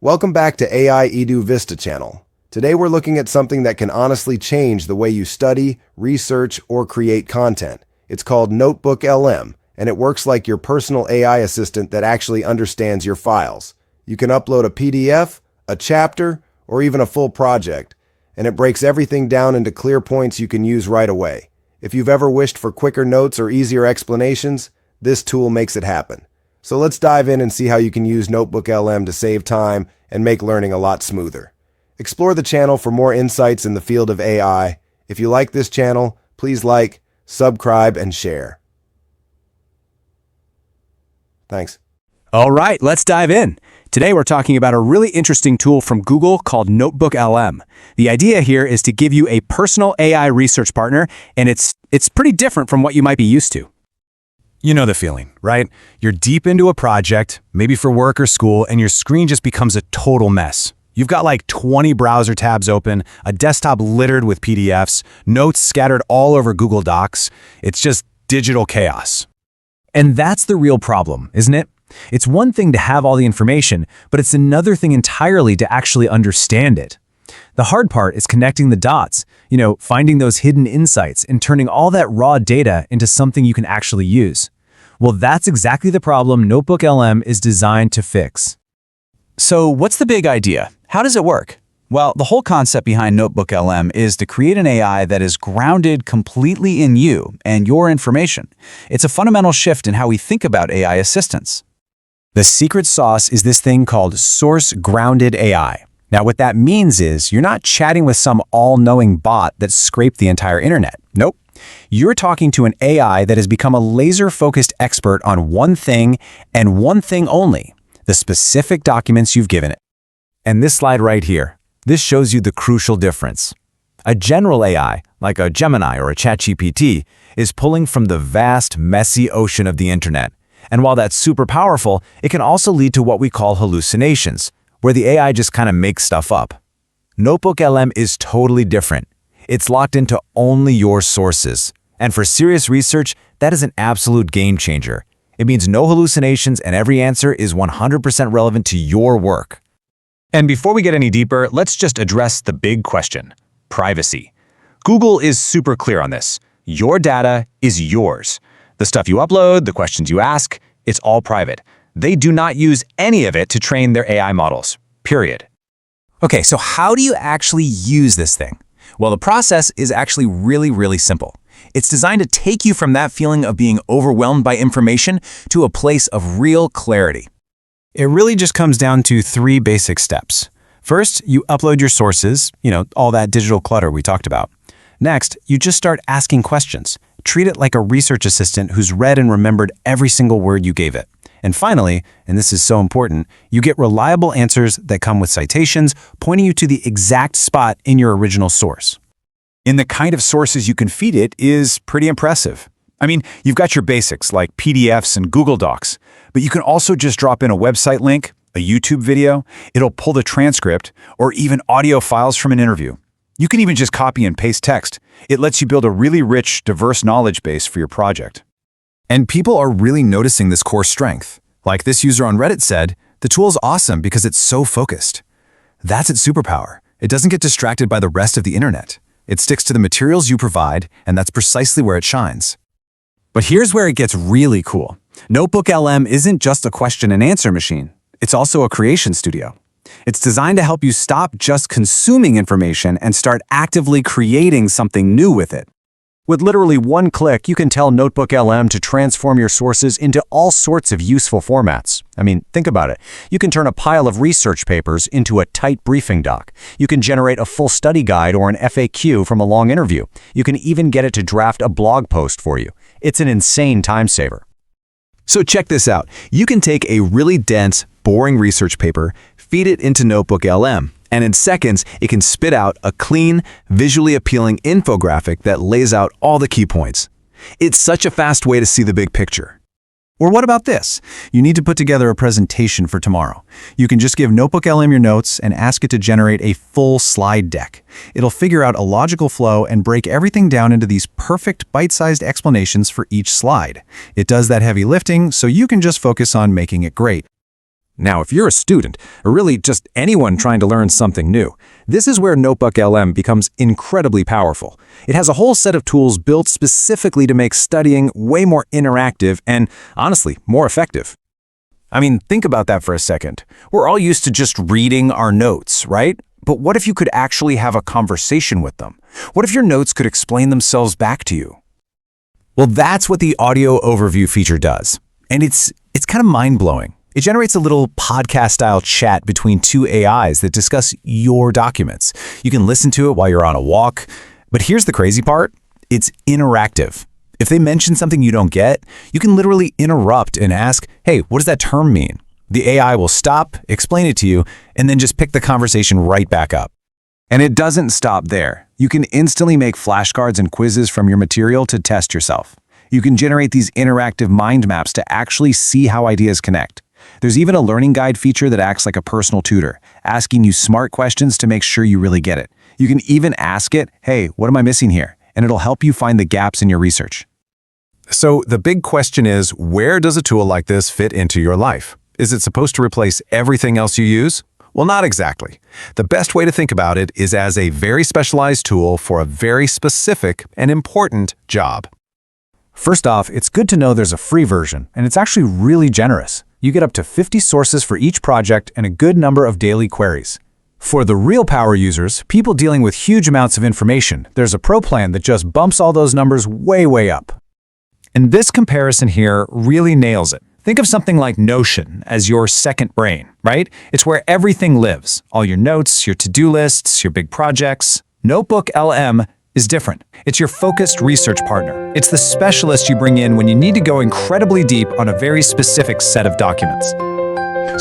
Welcome back to AI Edu Vista channel. Today we're looking at something that can honestly change the way you study, research, or create content. It's called NotebookLM, and it works like your personal AI assistant that actually understands your files. You can upload a PDF, a chapter, or even a full project, and it breaks everything down into clear points you can use right away. If you've ever wished for quicker notes or easier explanations, this tool makes it happen. So let's dive in and see how you can use NotebookLM to save time and make learning a lot smoother. Explore the channel for more insights in the field of AI. If you like this channel, please like, subscribe, and share. Thanks. All right, let's dive in. Today we're talking about a really interesting tool from Google called NotebookLM. The idea here is to give you a personal AI research partner, and it's pretty different from what you might be used to. You know the feeling, right? You're deep into a project, maybe for work or school, and your screen just becomes a total mess. You've got like 20 browser tabs open, a desktop littered with PDFs, notes scattered all over Google Docs. It's just digital chaos. And that's the real problem, isn't it? It's one thing to have all the information, but it's another thing entirely to actually understand it. The hard part is connecting the dots, finding those hidden insights and turning all that raw data into something you can actually use. Well, that's exactly the problem NotebookLM is designed to fix. So what's the big idea? How does it work? Well, the whole concept behind NotebookLM is to create an AI that is grounded completely in you and your information. It's a fundamental shift in how we think about AI assistants. The secret sauce is this thing called source-grounded AI. Now, what that means is you're not chatting with some all-knowing bot that scraped the entire internet. Nope. You're talking to an AI that has become a laser-focused expert on one thing and one thing only, the specific documents you've given it. And this slide right here, this shows you the crucial difference. A general AI, like a Gemini or a ChatGPT, is pulling from the vast, messy ocean of the internet. And while that's super powerful, it can also lead to what we call hallucinations, where the AI just kind of makes stuff up. NotebookLM is totally different. It's locked into only your sources. And for serious research, that is an absolute game changer. It means no hallucinations and every answer is 100% relevant to your work. And before we get any deeper, let's just address the big question: privacy. Google is super clear on this. Your data is yours. The stuff you upload, the questions you ask, it's all private. They do not use any of it to train their AI models, period. Okay, so how do you actually use this thing? Well, the process is actually really simple. It's designed to take you from that feeling of being overwhelmed by information to a place of real clarity. It really just comes down to 3 basic steps. First, you upload your sources, all that digital clutter we talked about. Next, you just start asking questions. Treat it like a research assistant who's read and remembered every single word you gave it. And finally, and this is so important, you get reliable answers that come with citations pointing you to the exact spot in your original source. And the kind of sources you can feed it is pretty impressive. I mean, you've got your basics like PDFs and Google Docs, but you can also just drop in a website link, a YouTube video, it'll pull the transcript, or even audio files from an interview. You can even just copy and paste text. It lets you build a really rich, diverse knowledge base for your project. And people are really noticing this core strength. Like this user on Reddit said, the tool is awesome because it's so focused. That's its superpower. It doesn't get distracted by the rest of the internet. It sticks to the materials you provide, and that's precisely where it shines. But here's where it gets really cool. NotebookLM isn't just a question and answer machine. It's also a creation studio. It's designed to help you stop just consuming information and start actively creating something new with it. With literally one click, you can tell NotebookLM to transform your sources into all sorts of useful formats. I mean, think about it. You can turn a pile of research papers into a tight briefing doc. You can generate a full study guide or an FAQ from a long interview. You can even get it to draft a blog post for you. It's an insane time saver. So check this out. You can take a really dense, boring research paper, feed it into NotebookLM, and in seconds, it can spit out a clean, visually appealing infographic that lays out all the key points. It's such a fast way to see the big picture. Or what about this? You need to put together a presentation for tomorrow. You can just give NotebookLM your notes and ask it to generate a full slide deck. It'll figure out a logical flow and break everything down into these perfect bite-sized explanations for each slide. It does that heavy lifting, so you can just focus on making it great. Now, if you're a student, or really just anyone trying to learn something new, this is where NotebookLM becomes incredibly powerful. It has a whole set of tools built specifically to make studying way more interactive and, honestly, more effective. I mean, think about that for a second. We're all used to just reading our notes, right? But what if you could actually have a conversation with them? What if your notes could explain themselves back to you? Well, that's what the audio overview feature does. And it's kind of mind-blowing. It generates a little podcast-style chat between two AIs that discuss your documents. You can listen to it while you're on a walk. But here's the crazy part. It's interactive. If they mention something you don't get, you can literally interrupt and ask, hey, what does that term mean? The AI will stop, explain it to you, and then just pick the conversation right back up. And it doesn't stop there. You can instantly make flashcards and quizzes from your material to test yourself. You can generate these interactive mind maps to actually see how ideas connect. There's even a learning guide feature that acts like a personal tutor, asking you smart questions to make sure you really get it. You can even ask it, hey, what am I missing here? And it'll help you find the gaps in your research. So the big question is, where does a tool like this fit into your life? Is it supposed to replace everything else you use? Well, not exactly. The best way to think about it is as a very specialized tool for a very specific and important job. First off, it's good to know there's a free version, and it's actually really generous. You get up to 50 sources for each project and a good number of daily queries. For the real power users, people dealing with huge amounts of information, there's a pro plan that just bumps all those numbers way up. And this comparison here really nails it. Think of something like Notion as your second brain, right? It's where everything lives. All your notes, your to-do lists, your big projects. NotebookLM is different. It's your focused research partner. It's the specialist you bring in when you need to go incredibly deep on a very specific set of documents.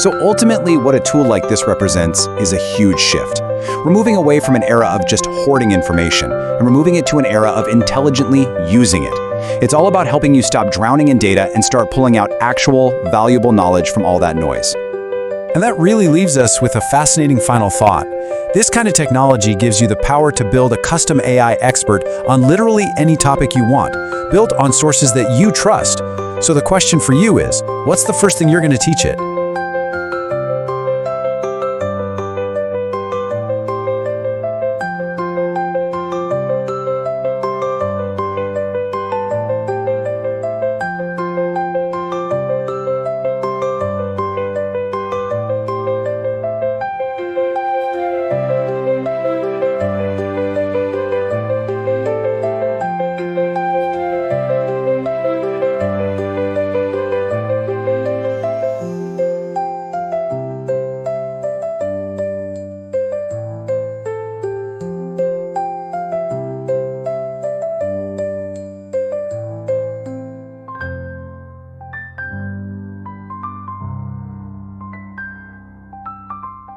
So ultimately, what a tool like this represents is a huge shift. We're moving away from an era of just hoarding information, and we're moving it to an era of intelligently using it. It's all about helping you stop drowning in data and start pulling out actual, valuable knowledge from all that noise. And that really leaves us with a fascinating final thought. This kind of technology gives you the power to build a custom AI expert on literally any topic you want, built on sources that you trust. So the question for you is, what's the first thing you're going to teach it?